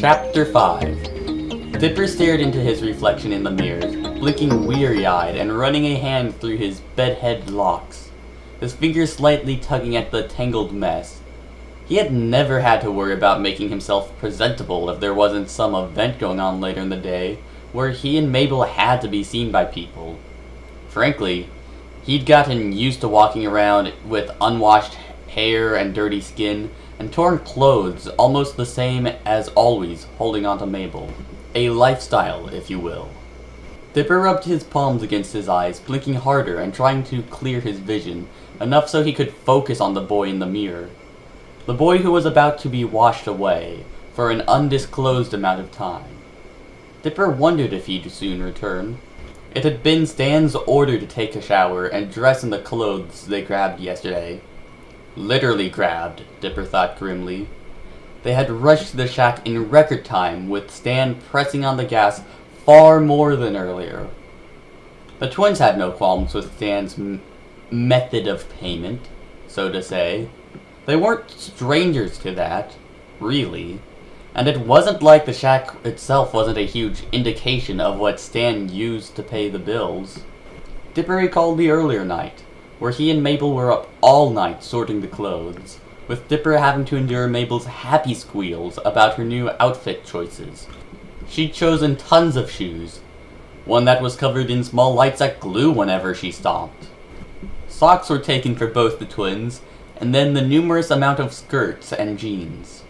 Chapter 5. Dipper stared into his reflection in the mirror, blinking weary-eyed and running a hand through his bedhead locks, his fingers slightly tugging at the tangled mess. He had never had to worry about making himself presentable if there wasn't some event going on later in the day where he and Mabel had to be seen by people. Frankly, he'd gotten used to walking around with unwashed hair and dirty skin, and torn clothes, almost the same as always holding on to Mabel. A lifestyle, if you will. Dipper rubbed his palms against his eyes, blinking harder and trying to clear his vision, enough so he could focus on the boy in the mirror. The boy who was about to be washed away, for an undisclosed amount of time. Dipper wondered if he'd soon return. It had been Stan's order to take a shower and dress in the clothes they grabbed yesterday. Literally grabbed, Dipper thought grimly. They had rushed to the shack in record time, with Stan pressing on the gas far more than earlier. The twins had no qualms with Stan's method of payment, so to say. They weren't strangers to that, really. And it wasn't like the shack itself wasn't a huge indication of what Stan used to pay the bills. Dipper recalled the earlier night, where he and Mabel were up all night sorting the clothes, with Dipper having to endure Mabel's happy squeals about her new outfit choices. She'd chosen tons of shoes, one that was covered in small lights-out glue whenever she stomped. Socks were taken for both the twins, and then the numerous amount of skirts and jeans.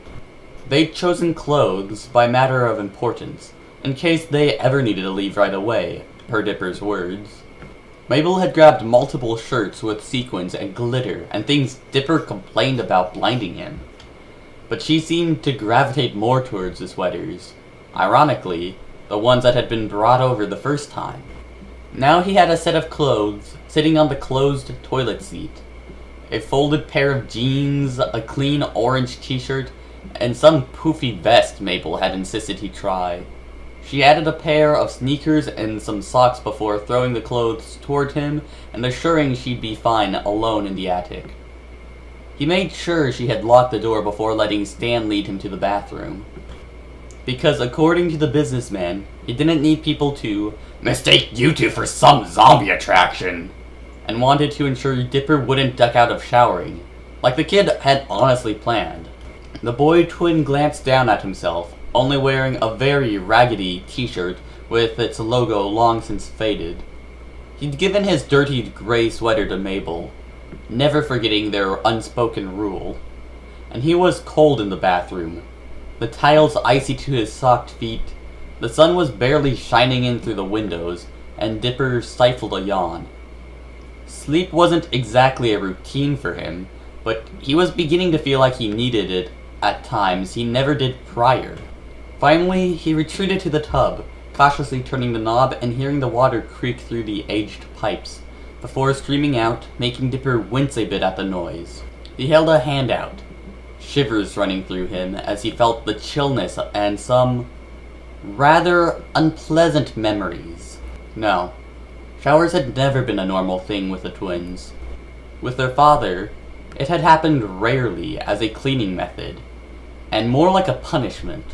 They'd chosen clothes by matter of importance, in case they ever needed to leave right away, per Dipper's words. Mabel had grabbed multiple shirts with sequins and glitter and things Dipper complained about blinding him. But she seemed to gravitate more towards the sweaters. Ironically, the ones that had been brought over the first time. Now he had a set of clothes sitting on the closed toilet seat. A folded pair of jeans, a clean orange t-shirt, and some poofy vest Mabel had insisted he try. She added a pair of sneakers and some socks before throwing the clothes toward him and assuring she'd be fine alone in the attic. He made sure she had locked the door before letting Stan lead him to the bathroom. Because according to the businessman, he didn't need people to mistake you two for some zombie attraction, and wanted to ensure Dipper wouldn't duck out of showering, like the kid had honestly planned. The boy twin glanced down at himself, only wearing a very raggedy t-shirt with its logo long since faded. He'd given his dirty gray sweater to Mabel, never forgetting their unspoken rule. And he was cold in the bathroom, the tiles icy to his socked feet. The sun was barely shining in through the windows, and Dipper stifled a yawn. Sleep wasn't exactly a routine for him, but he was beginning to feel like he needed it at times he never did prior. Finally, he retreated to the tub, cautiously turning the knob and hearing the water creak through the aged pipes, before streaming out, making Dipper wince a bit at the noise. He held a hand out, shivers running through him as he felt the chillness and some rather unpleasant memories. No, showers had never been a normal thing with the twins. With their father, it had happened rarely as a cleaning method, and more like a punishment.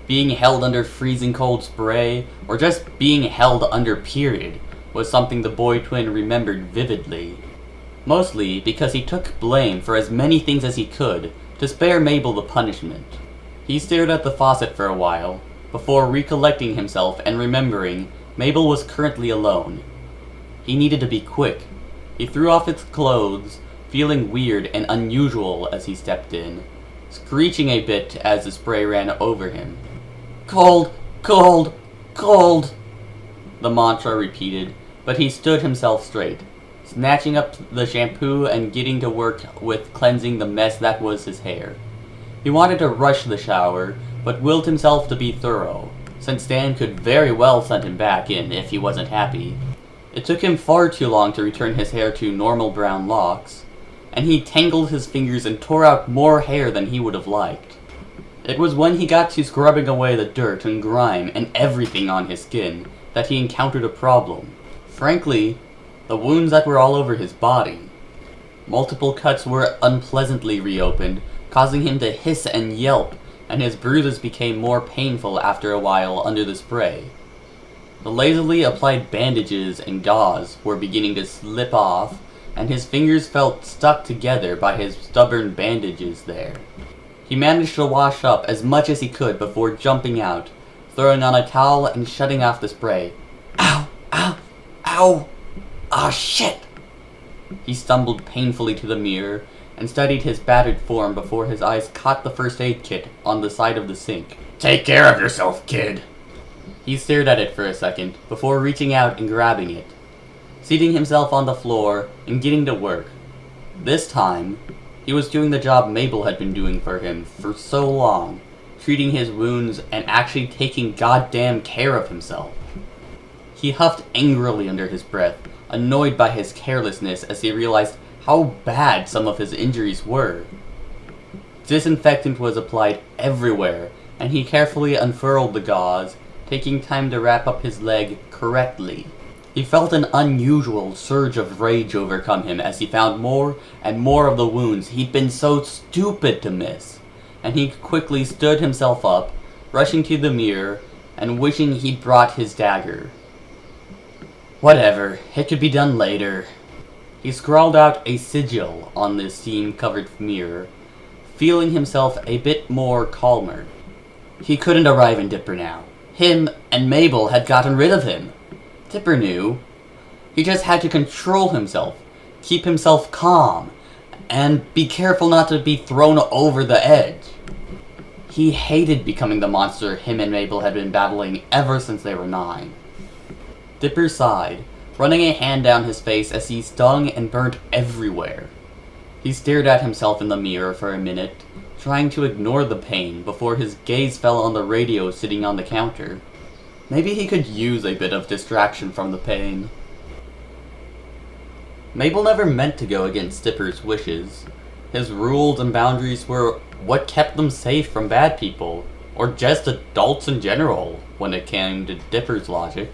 Being held under freezing cold spray, or just being held under period, was something the boy twin remembered vividly. Mostly because he took blame for as many things as he could to spare Mabel the punishment. He stared at the faucet for a while, before recollecting himself and remembering Mabel was currently alone. He needed to be quick. He threw off his clothes, feeling weird and unusual as he stepped in, screeching a bit as the spray ran over him. "Cold, cold, cold," the mantra repeated, but he stood himself straight, snatching up the shampoo and getting to work with cleansing the mess that was his hair. He wanted to rush the shower, but willed himself to be thorough, since Stan could very well send him back in if he wasn't happy. It took him far too long to return his hair to normal brown locks, and he tangled his fingers and tore out more hair than he would have liked. It was when he got to scrubbing away the dirt and grime and everything on his skin that he encountered a problem. Frankly, the wounds that were all over his body. Multiple cuts were unpleasantly reopened, causing him to hiss and yelp and his bruises became more painful after a while under the spray. The lazily applied bandages and gauze were beginning to slip off, and his fingers felt stuck together by his stubborn bandages there. He managed to wash up as much as he could before jumping out, throwing on a towel and shutting off the spray. Ow! Ow! Ow! Ah, shit! He stumbled painfully to the mirror and studied his battered form before his eyes caught the first aid kit on the side of the sink. Take care of yourself, kid. He stared at it for a second before reaching out and grabbing it, seating himself on the floor and getting to work. This time, he was doing the job Mabel had been doing for him for so long, treating his wounds and actually taking goddamn care of himself. He huffed angrily under his breath, annoyed by his carelessness as he realized how bad some of his injuries were. Disinfectant was applied everywhere, and he carefully unfurled the gauze, taking time to wrap up his leg correctly. He felt an unusual surge of rage overcome him as he found more and more of the wounds he'd been so stupid to miss, and he quickly stood himself up, rushing to the mirror and wishing he'd brought his dagger. Whatever, it could be done later. He scrawled out a sigil on the steam-covered mirror, feeling himself a bit more calmer. He couldn't arrive in Dipper now. Him and Mabel had gotten rid of him. Dipper knew. He just had to control himself, keep himself calm, and be careful not to be thrown over the edge. He hated becoming the monster him and Mabel had been battling ever since they were 9. Dipper sighed, running a hand down his face as he stung and burnt everywhere. He stared at himself in the mirror for a minute, trying to ignore the pain before his gaze fell on the radio sitting on the counter. Maybe he could use a bit of distraction from the pain. Mabel never meant to go against Dipper's wishes. His rules and boundaries were what kept them safe from bad people, or just adults in general, when it came to Dipper's logic.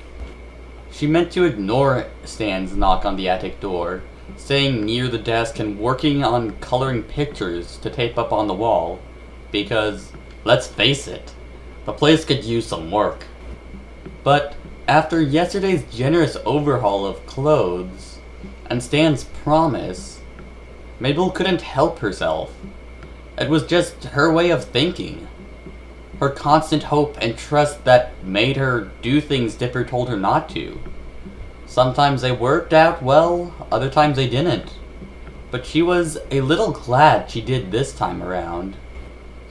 She meant to ignore Stan's knock on the attic door, staying near the desk and working on coloring pictures to tape up on the wall, because, let's face it, the place could use some work. But after yesterday's generous overhaul of clothes, and Stan's promise, Mabel couldn't help herself. It was just her way of thinking. Her constant hope and trust that made her do things Dipper told her not to. Sometimes they worked out well, other times they didn't. But she was a little glad she did this time around.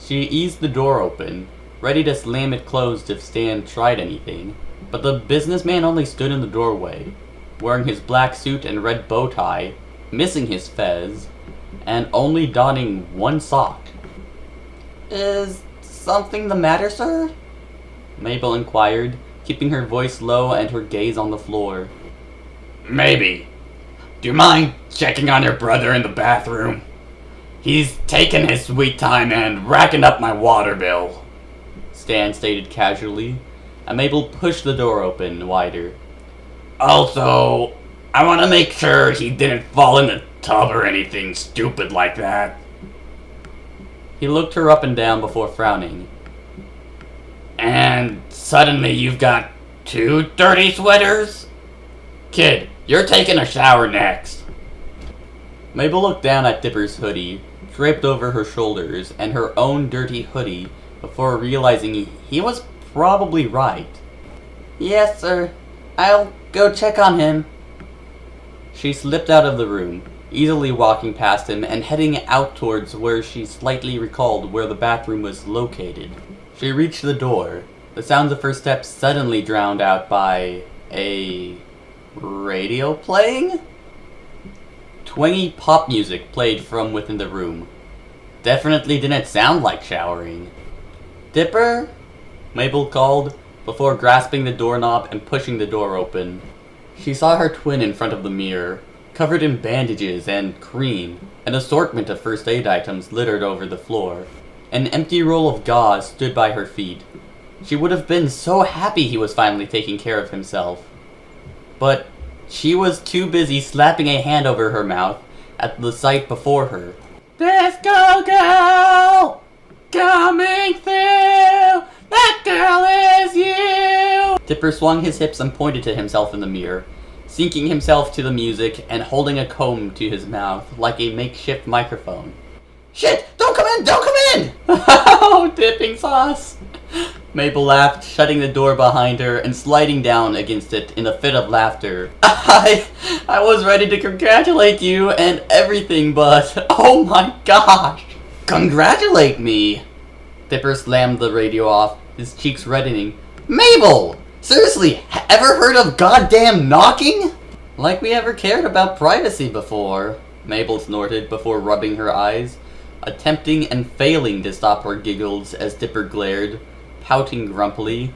She eased the door open, ready to slam it closed if Stan tried anything, but the businessman only stood in the doorway, wearing his black suit and red bow tie, missing his fez, and only donning one sock. "Is something the matter, sir?" Mabel inquired, keeping her voice low and her gaze on the floor. Maybe. Do you mind checking on your brother in the bathroom? He's taking his sweet time and racking up my water bill," Stan stated casually, and Mabel pushed the door open wider. "Also, I want to make sure he didn't fall in the tub or anything stupid like that." He looked her up and down before frowning. "And suddenly you've got 2 dirty sweaters? Kid, you're taking a shower next." Mabel looked down at Dipper's hoodie, draped over her shoulders, and her own dirty hoodie before realizing he was probably right. "Yes, sir. I'll go check on him." She slipped out of the room, easily walking past him and heading out towards where she slightly recalled where the bathroom was located. She reached the door, the sounds of her steps suddenly drowned out by a radio playing? Twangy pop music played from within the room. Definitely didn't sound like showering. "Dipper?" Mabel called, before grasping the doorknob and pushing the door open. She saw her twin in front of the mirror, covered in bandages and cream, an assortment of first aid items littered over the floor. An empty roll of gauze stood by her feet. She would have been so happy he was finally taking care of himself. But she was too busy slapping a hand over her mouth at the sight before her. "Disco girl! Coming through! That girl is you! Dipper swung his hips and pointed to himself in the mirror, syncing himself to the music and holding a comb to his mouth like a makeshift microphone. Shit! Don't come in! Don't come in! Oh, dipping sauce! Mabel laughed, shutting the door behind her and sliding down against it in a fit of laughter. I was ready to congratulate you and everything, but oh my gosh! Congratulate me! Dipper slammed the radio off, his cheeks reddening. Mabel! Seriously, ever heard of goddamn knocking? Like we ever cared about privacy before, Mabel snorted before rubbing her eyes, attempting and failing to stop her giggles as Dipper glared, pouting grumpily.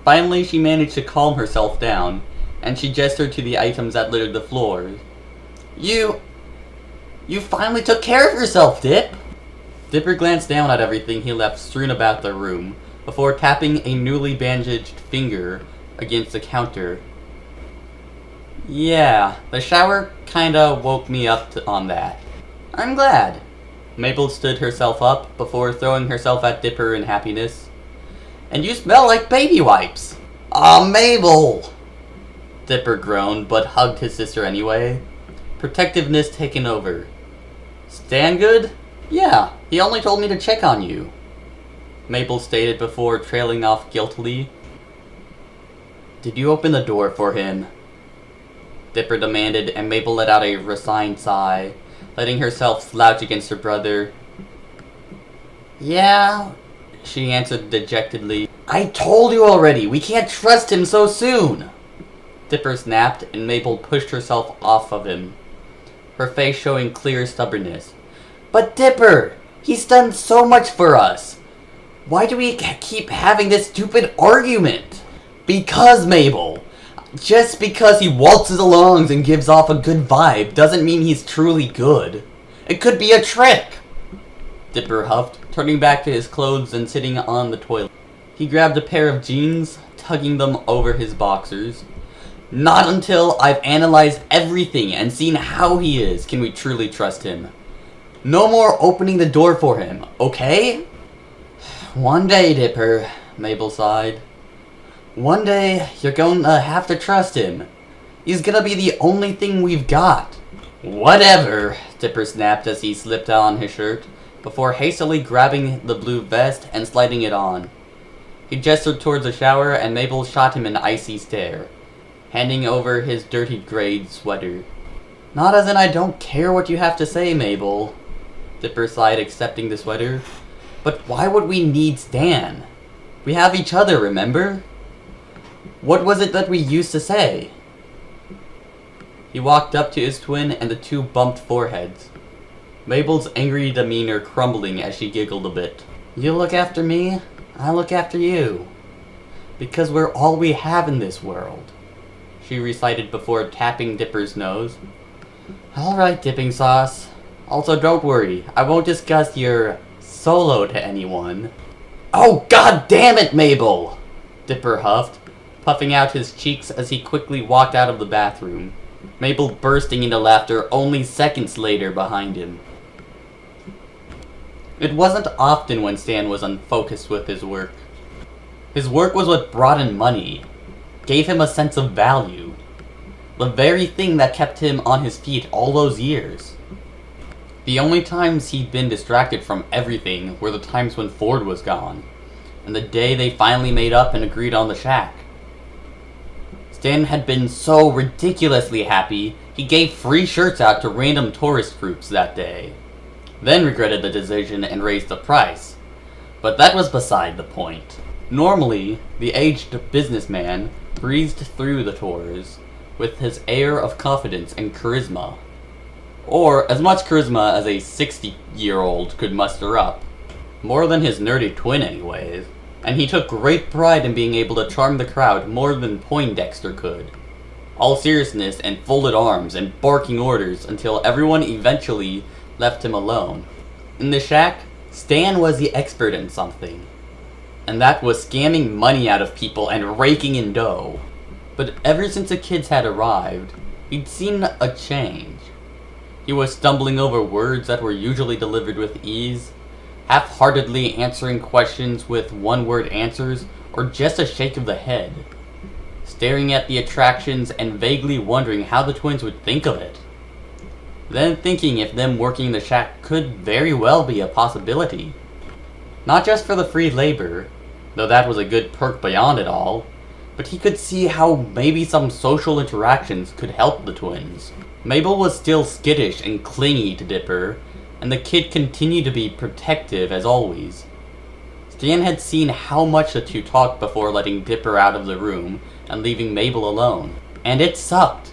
Finally, she managed to calm herself down, and she gestured to the items that littered the floors. You finally took care of yourself, Dip! Dipper glanced down at everything he left strewn about the room, before tapping a newly bandaged finger against the counter. Yeah, the shower kinda woke me up on that. I'm glad. Mabel stood herself up before throwing herself at Dipper in happiness. And you smell like baby wipes! Aw, Mabel! Dipper groaned, but hugged his sister anyway. Protectiveness taken over. Stan good? Yeah, he only told me to check on you. Mabel stated before trailing off guiltily. Did you open the door for him? Dipper demanded, and Mabel let out a resigned sigh, letting herself slouch against her brother. Yeah, she answered dejectedly. I told you already, we can't trust him so soon! Dipper snapped, and Mabel pushed herself off of him, her face showing clear stubbornness. But Dipper, he's done so much for us! Why do we keep having this stupid argument? Because, Mabel, just because he waltzes along and gives off a good vibe doesn't mean he's truly good. It could be a trick! Dipper huffed, turning back to his clothes and sitting on the toilet. He grabbed a pair of jeans, tugging them over his boxers. Not until I've analyzed everything and seen how he is can we truly trust him. No more opening the door for him, okay? One day, Dipper, Mabel sighed. One day, you're gonna have to trust him. He's gonna be the only thing we've got. Whatever, Dipper snapped as he slipped on his shirt, before hastily grabbing the blue vest and sliding it on. He gestured towards the shower, and Mabel shot him an icy stare, handing over his dirty gray sweater. Not as in I don't care what you have to say, Mabel, Dipper sighed, accepting the sweater. But why would we need Stan? We have each other, remember? What was it that we used to say? He walked up to his twin, and the two bumped foreheads, Mabel's angry demeanor crumbling as she giggled a bit. You look after me, I look after you. Because we're all we have in this world, she recited before tapping Dipper's nose. Alright, dipping sauce. Also, don't worry, I won't discuss your solo to anyone. Oh, god damn it, Mabel! Dipper huffed, puffing out his cheeks as he quickly walked out of the bathroom, Mabel bursting into laughter only seconds later behind him. It wasn't often when Stan was unfocused with his work. His work was what brought in money, gave him a sense of value, the very thing that kept him on his feet all those years. The only times he'd been distracted from everything were the times when Ford was gone, and the day they finally made up and agreed on the shack. Stan had been so ridiculously happy, he gave free shirts out to random tourist groups that day, then regretted the decision and raised the price. But that was beside the point. Normally, the aged businessman breezed through the tours with his air of confidence and charisma. Or as much charisma as a 60-year-old could muster up. More than his nerdy twin anyways. And he took great pride in being able to charm the crowd more than Poindexter could. All seriousness and folded arms and barking orders until everyone eventually left him alone. In the shack, Stan was the expert in something. And that was scamming money out of people and raking in dough. But ever since the kids had arrived, he'd seen a change. He was stumbling over words that were usually delivered with ease, half-heartedly answering questions with one-word answers or just a shake of the head, staring at the attractions and vaguely wondering how the twins would think of it. Then thinking if them working the shack could very well be a possibility. Not just for the free labor, though that was a good perk beyond it all, but he could see how maybe some social interactions could help the twins. Mabel was still skittish and clingy to Dipper, and the kid continued to be protective as always. Stan had seen how much the two talked before letting Dipper out of the room and leaving Mabel alone. And it sucked.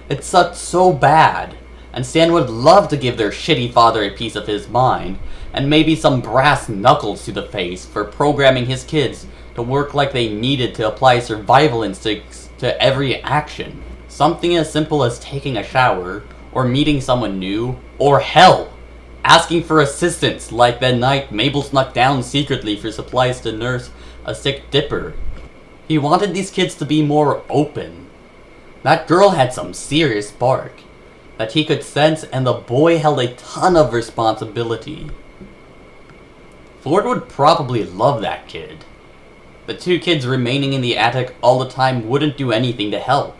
It sucked so bad. And Stan would love to give their shitty father a piece of his mind, and maybe some brass knuckles to the face for programming his kids to work like they needed to apply survival instincts to every action. Something as simple as taking a shower, or meeting someone new, or hell, asking for assistance like that night Mabel snuck down secretly for supplies to nurse a sick Dipper. He wanted these kids to be more open. That girl had some serious spark that he could sense, and the boy held a ton of responsibility. Ford would probably love that kid. The two kids remaining in the attic all the time wouldn't do anything to help.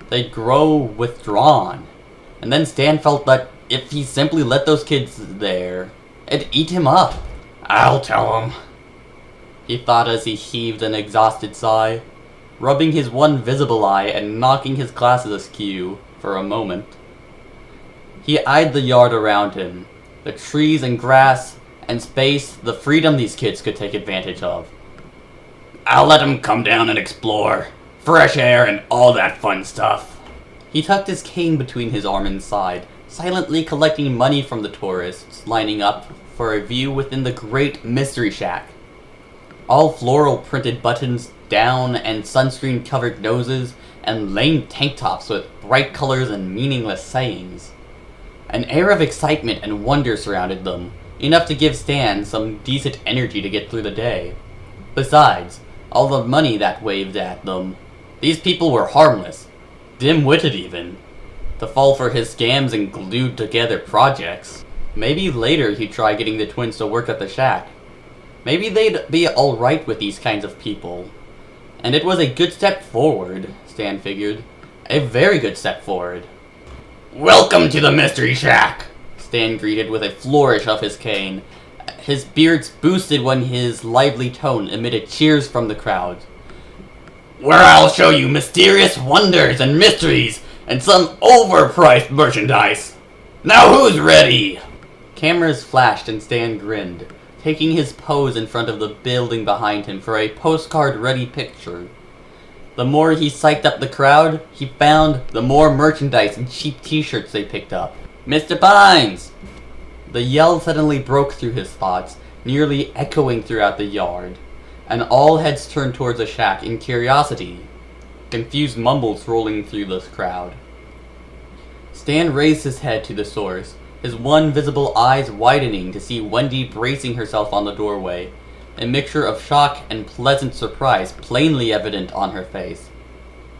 They'd grow withdrawn. And then Stan felt that if he simply let those kids there, it'd eat him up. I'll tell him, he thought as he heaved an exhausted sigh, rubbing his one visible eye and knocking his glasses askew for a moment. He eyed the yard around him, the trees and grass and space, the freedom these kids could take advantage of. I'll let him come down and explore. Fresh air and all that fun stuff. He tucked his cane between his arm and side, silently collecting money from the tourists lining up for a view within the great mystery shack. All floral printed buttons down and sunscreen covered noses and lame tank tops with bright colors and meaningless sayings. An air of excitement and wonder surrounded them, enough to give Stan some decent energy to get through the day. Besides, all the money that waved at them. These people were harmless, dim-witted even, to fall for his scams and glued together projects. Maybe later he'd try getting the twins to work at the shack. Maybe they'd be alright with these kinds of people. And it was a good step forward, Stan figured. A very good step forward. Welcome to the Mystery Shack, Stan greeted with a flourish of his cane. His beards boosted when his lively tone emitted cheers from the crowd. Where I'll show you mysterious wonders and mysteries and some overpriced merchandise. Now who's ready? Cameras flashed and Stan grinned, taking his pose in front of the building behind him for a postcard-ready picture. The more he psyched up the crowd, he found the more merchandise and cheap t-shirts they picked up. Mr. Pines! The yell suddenly broke through his thoughts, nearly echoing throughout the yard, and all heads turned towards the shack in curiosity, confused mumbles rolling through the crowd. Stan raised his head to the source, his one visible eyes widening to see Wendy bracing herself on the doorway, a mixture of shock and pleasant surprise plainly evident on her face.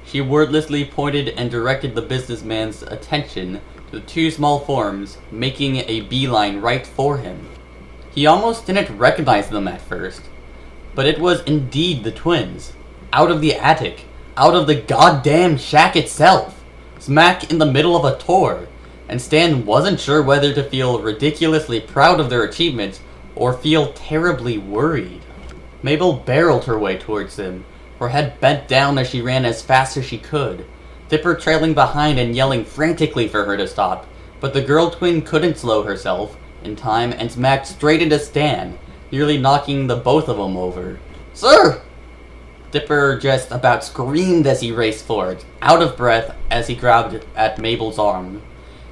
She wordlessly pointed and directed the businessman's attention to the two small forms, making a beeline right for him. He almost didn't recognize them at first, but it was indeed the twins, out of the attic, out of the goddamn shack itself, smack in the middle of a tour, and Stan wasn't sure whether to feel ridiculously proud of their achievements or feel terribly worried. Mabel barreled her way towards them, her head bent down as she ran as fast as she could, Dipper trailing behind and yelling frantically for her to stop, but the girl twin couldn't slow herself in time and smacked straight into Stan, nearly knocking the both of them over. "Sir!" Dipper just about screamed as he raced forward, out of breath as he grabbed at Mabel's arm,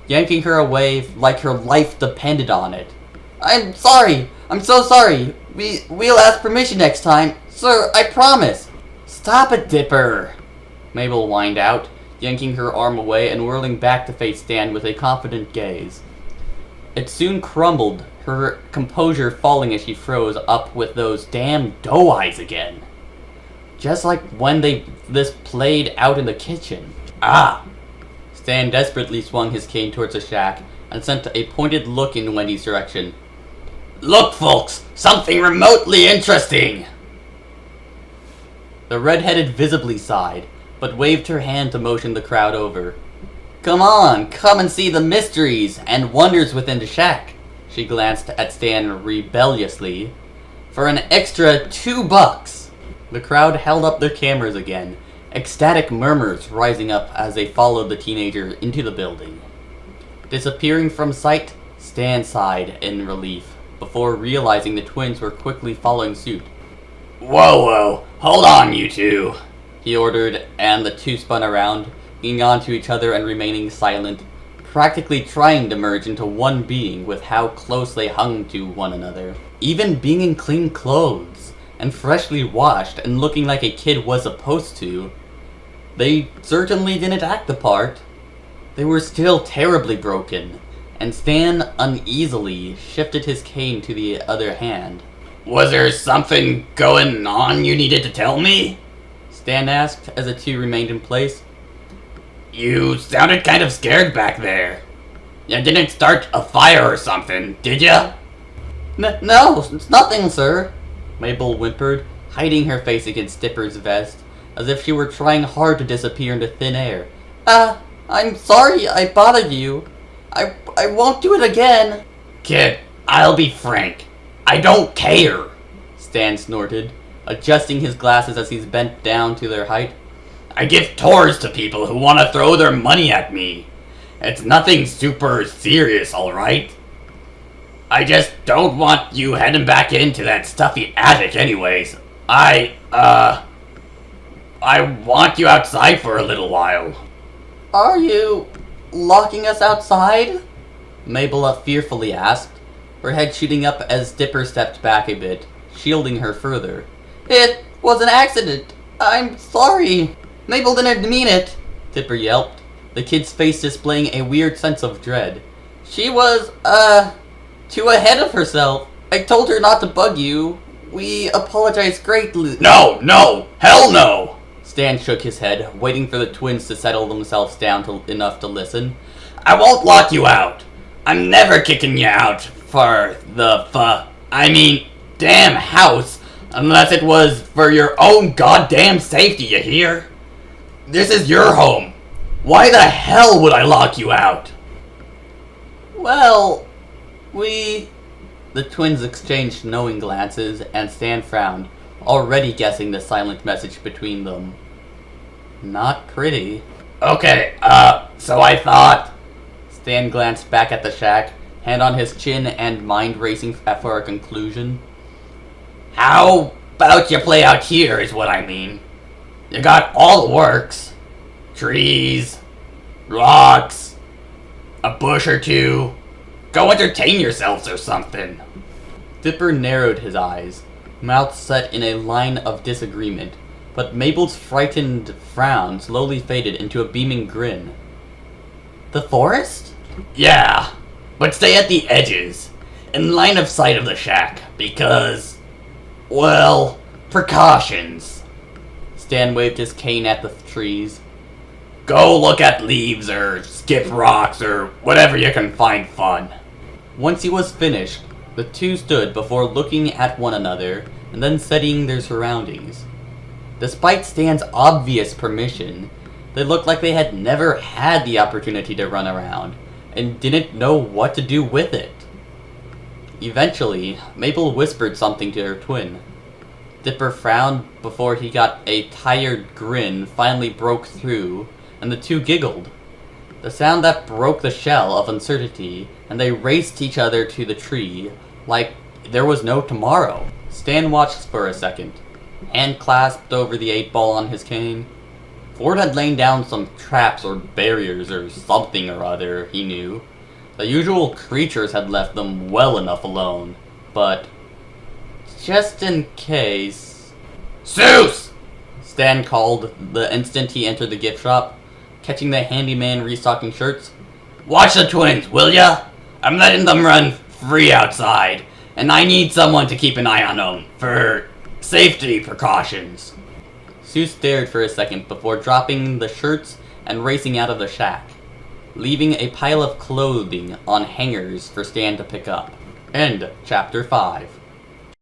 yanking her away like her life depended on it. "I'm sorry! I'm so sorry! We'll ask permission next time! Sir, I promise!" "Stop it, Dipper!" Mabel whined out, yanking her arm away and whirling back to face Stan with a confident gaze. It soon crumbled, her composure falling as she froze up with those damn doe eyes again. Just like when this played out in the kitchen. Ah! Stan desperately swung his cane towards the shack and sent a pointed look in Wendy's direction. Look, folks, something remotely interesting. The redheaded visibly sighed, but waved her hand to motion the crowd over. Come on, come and see the mysteries and wonders within the shack. She glanced at Stan rebelliously. For an extra $2. The crowd held up their cameras again, ecstatic murmurs rising up as they followed the teenager into the building. Disappearing from sight, Stan sighed in relief, before realizing the twins were quickly following suit. Whoa, hold on, you two, He ordered, and the two spun around, clinging onto each other and remaining silent, practically trying to merge into one being with how close they hung to one another. Even being in clean clothes, and freshly washed and looking like a kid was supposed to, they certainly didn't act the part. They were still terribly broken, and Stan uneasily shifted his cane to the other hand. Was there something going on you needed to tell me? Stan asked as the two remained in place. You sounded kind of scared back there. You didn't start a fire or something, did ya? No, it's nothing, sir, Mabel whimpered, hiding her face against Dipper's vest, as if she were trying hard to disappear into thin air. I'm sorry I bothered you. I won't do it again. Kid, I'll be frank. I don't care. Stan snorted, adjusting his glasses as he's bent down to their height. I give tours to people who want to throw their money at me. It's nothing super serious, alright? I just don't want you heading back into that stuffy attic anyways. I want you outside for a little while. Are you locking us outside? Mabel fearfully asked, her head shooting up as Dipper stepped back a bit, shielding her further. It was an accident. I'm sorry. Mabel didn't mean it, Dipper yelped, the kid's face displaying a weird sense of dread. She was, too ahead of herself. I told her not to bug you. We apologize greatly. No, hell no! Stan shook his head, waiting for the twins to settle themselves down enough to listen. I won't lock you out. I'm never kicking you out for the damn house, unless it was for your own goddamn safety, you hear? This is your home. Why the hell would I lock you out? Well, The twins exchanged knowing glances, and Stan frowned, already guessing the silent message between them. Not pretty. Okay, so I thought... Stan glanced back at the shack, hand on his chin and mind racing for a conclusion. How about you play out here is what I mean. You got all the works. Trees, rocks, a bush or two. Go entertain yourselves or something. Dipper narrowed his eyes, mouth set in a line of disagreement, but Mabel's frightened frown slowly faded into a beaming grin. The forest? Yeah, but stay at the edges, in line of sight of the shack, because, well, precautions. Stan waved his cane at the trees. Go look at leaves or skip rocks or whatever you can find fun. Once he was finished, the two stood before looking at one another and then studying their surroundings. Despite Stan's obvious permission, they looked like they had never had the opportunity to run around and didn't know what to do with it. Eventually, Mabel whispered something to her twin. Dipper frowned before he got a tired grin finally broke through, and the two giggled. The sound that broke the shell of uncertainty, and they raced each other to the tree, like there was no tomorrow. Stan watched for a second, hand clasped over the 8-ball on his cane. Ford had lain down some traps or barriers or something or other, he knew. The usual creatures had left them well enough alone, but just in case... Zeus! Stan called the instant he entered the gift shop, catching the handyman restocking shirts. Watch the twins, will ya? I'm letting them run free outside, and I need someone to keep an eye on them for safety precautions. Sue stared for a second before dropping the shirts and racing out of the shack, leaving a pile of clothing on hangers for Stan to pick up. End chapter 5.